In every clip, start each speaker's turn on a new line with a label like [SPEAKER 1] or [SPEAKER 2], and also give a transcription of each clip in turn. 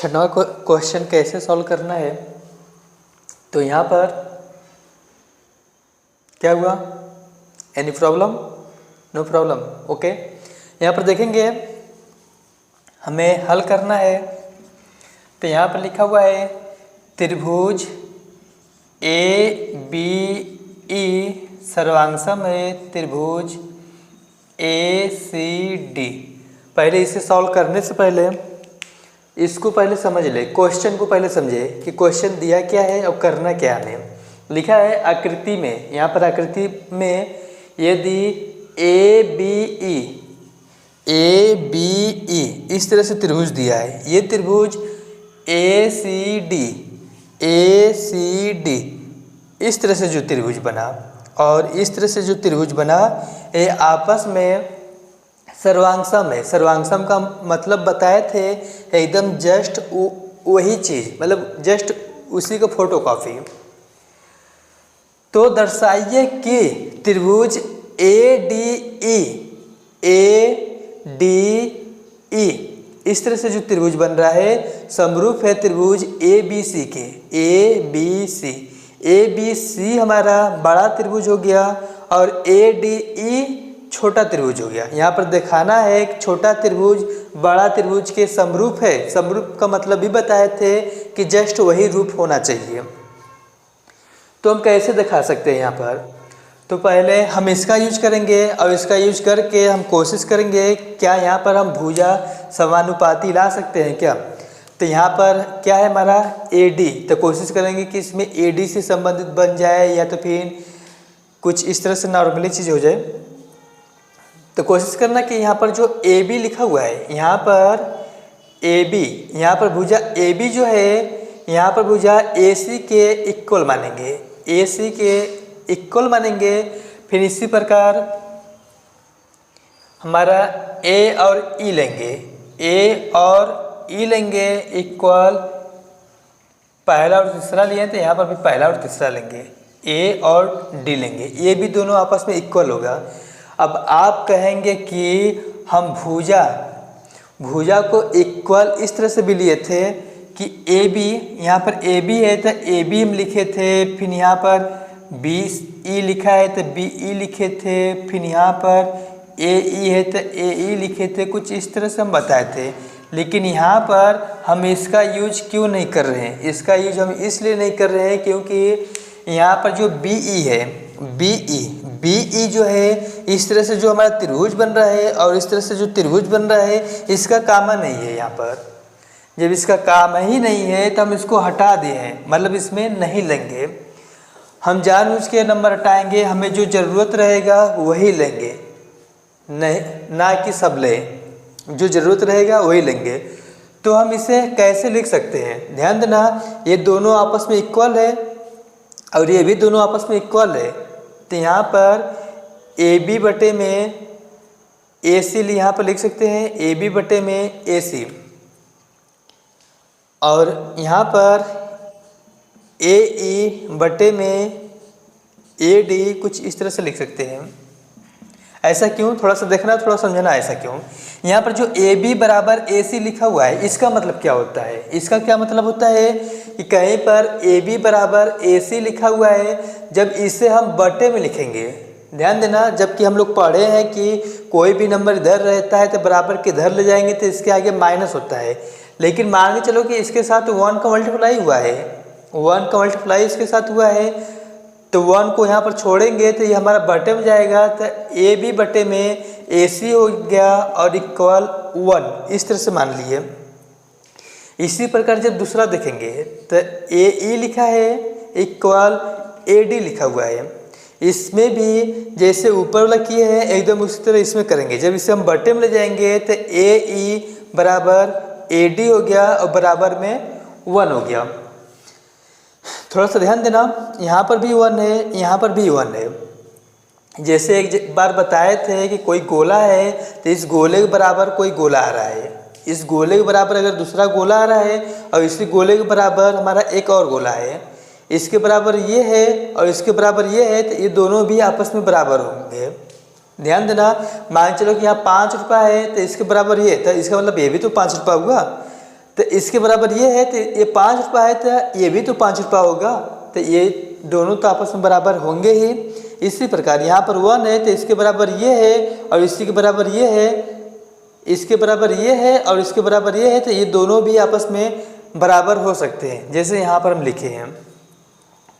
[SPEAKER 1] छठवां क्वेश्चन कैसे सॉल्व करना है। तो यहाँ पर क्या हुआ, any problem, no problem, okay. यहाँ पर देखेंगे हमें हल करना है। तो यहाँ पर लिखा हुआ है त्रिभुज ए बी ई सर्वांगसम है त्रिभुज ए सी डी। पहले इसे सॉल्व करने से पहले इसको पहले समझ ले, क्वेश्चन को पहले समझे कि क्वेश्चन दिया क्या है और करना क्या है। लिखा है आकृति में, यहाँ पर आकृति में यदि ए बी ई इस तरह से त्रिभुज दिया है, ये त्रिभुज ए सी डी इस तरह से जो त्रिभुज बना और इस तरह से जो त्रिभुज बना ये आपस में सर्वांगसम है। सर्वांगसम का मतलब बताए थे एकदम जस्ट वही चीज़, मतलब जस्ट उसी का फोटोकॉपी। तो दर्शाइए कि त्रिभुज ए डी ई इस तरह से जो त्रिभुज बन रहा है समरूप है त्रिभुज ए बी सी के। ए बी सी हमारा बड़ा त्रिभुज हो गया और ए डी ई छोटा त्रिभुज हो गया। यहाँ पर दिखाना है एक छोटा त्रिभुज बड़ा त्रिभुज के समरूप है। समरूप का मतलब भी बताए थे कि जस्ट वही रूप होना चाहिए। तो हम कैसे दिखा सकते हैं यहाँ पर, तो पहले हम इसका यूज करेंगे और इसका यूज करके हम कोशिश करेंगे क्या यहाँ पर हम भुजा समानुपाती ला सकते हैं क्या। तो यहाँ पर क्या है हमारा AD, तो कोशिश करेंगे कि इसमें AD से संबंधित बन जाए या तो फिर कुछ इस तरह से नॉर्मली चीज़ हो जाए। तो कोशिश करना कि यहाँ पर जो AB लिखा हुआ है, यहाँ पर AB, यहाँ पर भुजा AB जो है यहाँ पर भुजा AC के इक्वल मानेंगे, AC के इक्वल मानेंगे। फिर इसी प्रकार हमारा A और E लेंगे, A और E लेंगे इक्वल, पहला और तीसरा लिए तो यहाँ पर भी पहला और तीसरा लेंगे, A और D लेंगे, ये भी दोनों आपस में इक्वल होगा। अब आप कहेंगे कि हम भुजा को इक्वल इस तरह से भी लिए थे कि AB, यहाँ पर AB है तो AB हम लिखे थे, फिर यहाँ पर BE लिखा है तो BE लिखे थे, फिर यहाँ पर AE है तो AE लिखे थे, कुछ इस तरह से हम बताए थे। लेकिन यहाँ पर हम इसका यूज क्यों नहीं कर रहे हैं, इसका यूज हम इसलिए नहीं कर रहे हैं क्योंकि यहाँ पर जो BE है, BE जो है इस तरह से जो हमारा त्रिभुज बन रहा है और इस तरह से जो त्रिभुज बन रहा है इसका कामा नहीं है। यहाँ पर जब इसका काम ही नहीं है तो हम इसको हटा दिए हैं, मतलब इसमें नहीं लेंगे। हम जानबूझ के नंबर हटाएंगे, हमें जो ज़रूरत रहेगा वही लेंगे, नहीं ना कि सब लें, जो ज़रूरत रहेगा वही लेंगे। तो हम इसे कैसे लिख सकते हैं, ध्यान देना, ये दोनों आपस में इक्वल है और ये भी दोनों आपस में इक्वल है। तो यहाँ पर AB बटे में AC यहाँ पर लिख सकते हैं, AB बटे में AC, और यहाँ पर AE बटे में AD कुछ इस तरह से लिख सकते हैं। ऐसा क्यों, थोड़ा सा देखना, थोड़ा समझना ऐसा क्यों। यहाँ पर जो AB बराबर AC लिखा हुआ है इसका मतलब क्या होता है, इसका क्या मतलब होता है कि कहीं पर AB बराबर AC लिखा हुआ है, जब इसे हम बटे में लिखेंगे, ध्यान देना, जबकि हम लोग पढ़े हैं कि कोई भी नंबर इधर रहता है तो बराबर के इधर ले जाएंगे तो इसके आगे माइनस होता है। लेकिन मान के चलो कि इसके साथ 1 का मल्टीप्लाई हुआ है, 1 का मल्टीप्लाई इसके साथ हुआ है, तो 1 को यहाँ पर छोड़ेंगे तो ये हमारा बटे में जाएगा, तो AB बटे में AC हो गया और इक्वल 1, इस तरह से मान लिए। इसी प्रकार जब दूसरा देखेंगे तो AE लिखा है इक्वल AD लिखा हुआ है, इसमें भी जैसे ऊपर वाला किए हैं एकदम उसी तरह इसमें करेंगे। जब इसे हम बटे में ले जाएंगे तो AE बराबर AD हो गया और बराबर में 1 हो गया। थोड़ा सा ध्यान देना, यहाँ पर भी 1 है, यहाँ पर भी 1 है। जैसे एक बार बताए थे कि कोई गोला है तो इस गोले के बराबर कोई गोला आ रहा है, इस गोले के बराबर अगर दूसरा गोला आ रहा है और इसी गोले के बराबर हमारा एक और गोला है, इसके बराबर ये है और इसके बराबर ये है, तो ये दोनों भी आपस में बराबर होंगे। ध्यान देना, मान चलो कि यहाँ 5 रुपये है तो इसके बराबर ये, तो इसका मतलब ये भी तो 5 रुपये हुआ। तो इसके बराबर ये है, तो ये 5 रुपये है तो ये भी तो 5 रुपये होगा, तो ये दोनों तो आपस में बराबर होंगे ही। इसी प्रकार यहाँ पर 1 है तो इसके बराबर ये है और इसी के बराबर ये है, इसके बराबर ये है और इसके बराबर ये है, तो ये दोनों भी आपस में बराबर हो सकते हैं जैसे यहाँ पर हम लिखे हैं।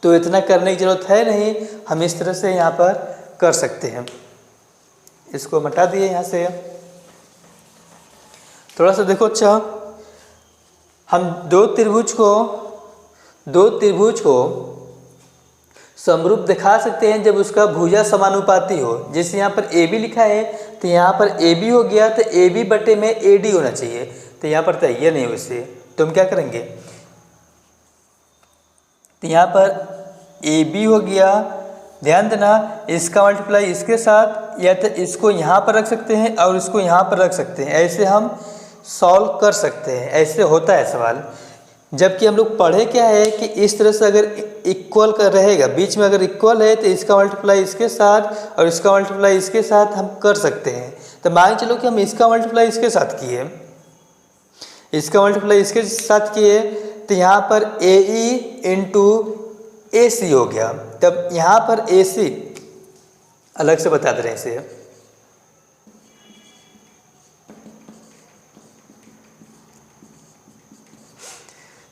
[SPEAKER 1] तो इतना करने की ज़रूरत है नहीं, हम इस तरह से यहाँ पर कर सकते हैं। इसको मिटा दिए यहाँ से। थोड़ा सा देखो, अच्छा हम दो त्रिभुज को समरूप दिखा सकते हैं जब उसका भुजा समानुपाती हो। जैसे यहाँ पर AB लिखा है तो यहाँ पर AB हो गया, तो AB बटे में AD होना चाहिए, तो यहाँ पर तो ये नहीं हो इससे, तो हम क्या करेंगे, तो यहाँ पर AB हो गया, ध्यान देना इसका मल्टीप्लाई इसके साथ, या तो इसको यहाँ पर रख सकते हैं और इसको यहाँ पर रख सकते हैं, ऐसे हम सॉल्व कर सकते हैं। ऐसे होता है सवाल। जबकि हम लोग पढ़े क्या है कि इस तरह से अगर इक्वल का रहेगा, बीच में अगर इक्वल है तो इसका मल्टीप्लाई इसके साथ और इसका मल्टीप्लाई इसके साथ हम कर सकते हैं। तो मान चलो कि हम इसका मल्टीप्लाई इसके साथ किए, इसका मल्टीप्लाई इसके साथ किए, तो यहाँ पर AE इंटू AC हो गया। तब यहाँ पर AC अलग से बता दे रहे हैं इसे।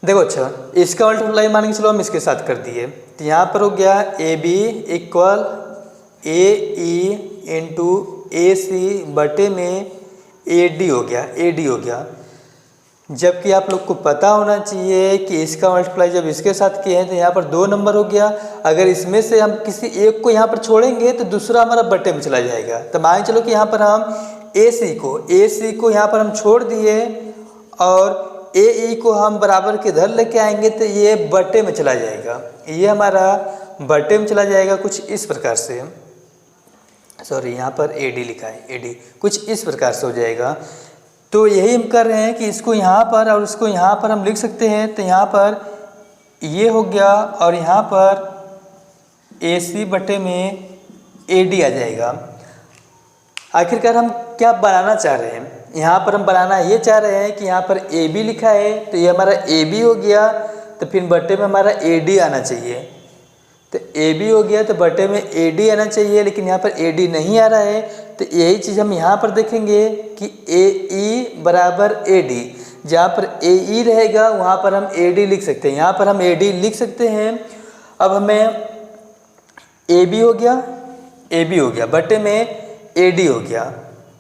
[SPEAKER 1] देखो, अच्छा इसका मल्टीप्लाई मान के चलो हम इसके साथ कर दिए, तो यहाँ पर हो गया AB equal AE into AC बटे में AD हो गया। जबकि आप लोग को पता होना चाहिए कि इसका मल्टीप्लाई जब इसके साथ किए हैं तो यहाँ पर 2 नंबर हो गया। अगर इसमें से हम किसी एक को यहाँ पर छोड़ेंगे तो दूसरा हमारा बटे में चला जाएगा। तो मान चलो कि यहाँ पर हम AC को यहाँ पर हम छोड़ दिए और AE को हम बराबर के इधर लेके आएंगे तो ये बटे में चला जाएगा, ये हमारा बटे में चला जाएगा कुछ इस प्रकार से। सॉरी, यहाँ पर AD लिखा है, AD कुछ इस प्रकार से हो जाएगा। तो यही हम कर रहे हैं कि इसको यहाँ पर और उसको यहाँ पर हम लिख सकते हैं। तो यहाँ पर ये हो गया और यहाँ पर AC बटे में AD आ जाएगा। आखिरकार हम क्या बनाना चाह रहे हैं, यहाँ पर हम बनाना ये चाह रहे हैं कि यहाँ पर AB लिखा है तो ये हमारा AB हो गया, तो फिर बटे में हमारा AD आना चाहिए। तो AB हो गया तो बटे में AD आना चाहिए, लेकिन यहाँ पर AD नहीं आ रहा है। तो यही चीज़ हम यहाँ पर देखेंगे कि AE बराबर AD, जहाँ पर AE रहेगा वहाँ पर हम AD लिख सकते हैं, यहाँ पर हम AD लिख सकते हैं। अब हमें AB हो गया बटे में AD हो गया,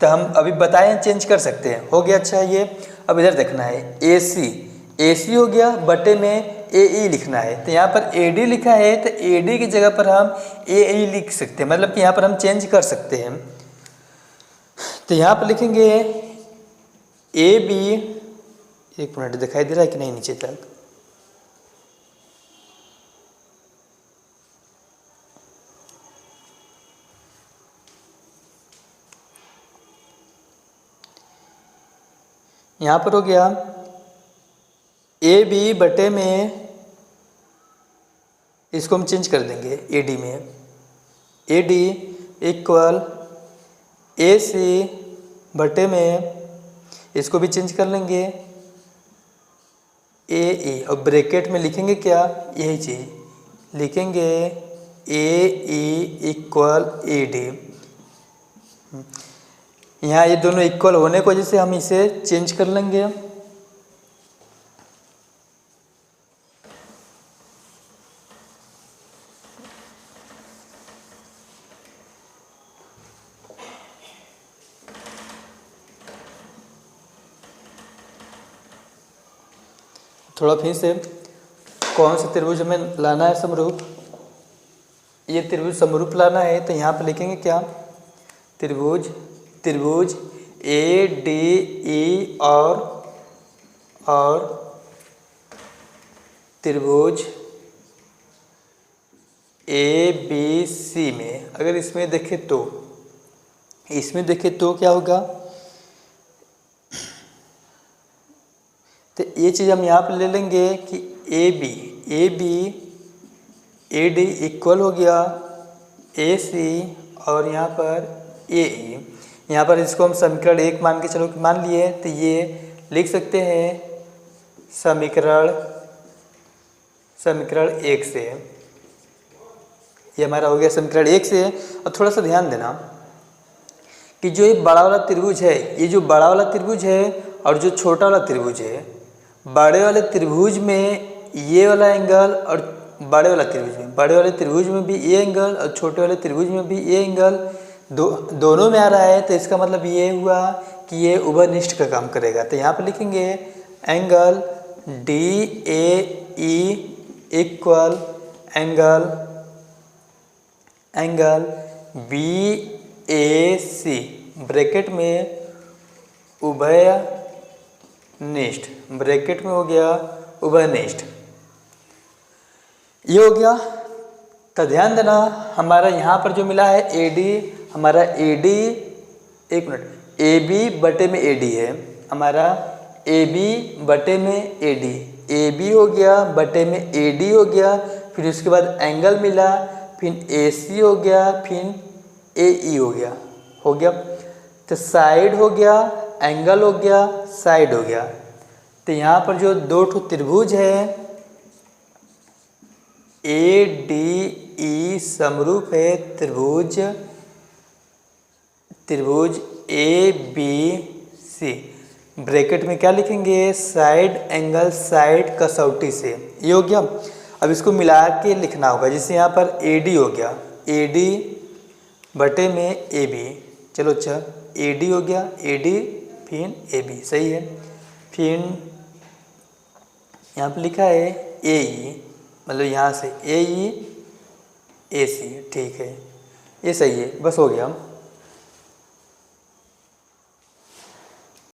[SPEAKER 1] तो हम अभी बताएं चेंज कर सकते हैं, हो गया। अच्छा ये अब इधर देखना है AC हो गया बटे में AE लिखना है, तो यहाँ पर AD लिखा है तो AD की जगह पर हम AE लिख सकते हैं, मतलब कि यहाँ पर हम चेंज कर सकते हैं। तो यहाँ पर लिखेंगे AB, एक मिनट दिखाई दे रहा है कि नहीं नीचे तक, यहाँ पर हो गया AB बटे में, इसको हम चेंज कर देंगे AD में, AD इक्वल AC बटे में, इसको भी चेंज कर लेंगे AE, और ब्रैकेट में लिखेंगे क्या, यही चीज़ लिखेंगे AE इक्वल AD। यहाँ ये दोनों इक्वल होने की वजह से हम इसे चेंज कर लेंगे। थोड़ा फिर से, कौन सा त्रिभुज हमें लाना है समरूप, ये त्रिभुज समरूप लाना है। तो यहाँ पर लिखेंगे क्या, त्रिभुज ADE और त्रिभुज ABC में, अगर इसमें देखें तो क्या होगा, तो ये चीज़ हम यहाँ पर ले लेंगे कि AB AD इक्वल हो गया AC और यहाँ पर AE। यहाँ पर इसको हम समीकरण 1 मान के चलो मान लिए, तो ये लिख सकते हैं समीकरण 1 से, ये हमारा हो गया समीकरण 1 से। और थोड़ा सा ध्यान देना कि जो ये बड़ा वाला त्रिभुज है, ये जो बड़ा वाला त्रिभुज है और जो छोटा वाला त्रिभुज है, बड़े वाले त्रिभुज में ये वाला एंगल और बड़े वाले त्रिभुज में भी ये एंगल और छोटे वाले त्रिभुज में भी ये एंगल दोनों में आ रहा है। तो इसका मतलब ये हुआ कि ये उभयनिष्ठ का काम करेगा। तो यहाँ पर लिखेंगे angle DAE equal angle BAC bracket में उभयनिष्ठ, ब्रैकेट में हो गया उभयनिष्ठ, ये हो गया। तो ध्यान देना हमारा यहाँ पर जो मिला है AD, हमारा AD, एक मिनट, AB बटे में AD है हमारा, AB बटे में AD, AB हो गया बटे में AD हो गया, फिर उसके बाद एंगल मिला, फिर AC हो गया, फिर AE हो गया। तो साइड हो गया, एंगल हो गया, साइड हो गया। तो यहाँ पर जो दो ठो त्रिभुज है ADE समरूप है त्रिभुज ABC, ब्रैकेट में क्या लिखेंगे, साइड एंगल साइड कसौटी से, ये हो गया। अब इसको मिला के लिखना होगा, जैसे यहाँ पर AD हो गया, AD बटे में AB, चलो अच्छा AD हो गया, AD फिर AB, सही है। फिर यहाँ पर लिखा है AE, मतलब यहाँ से AE AC, ठीक है, ये सही है, बस हो गया।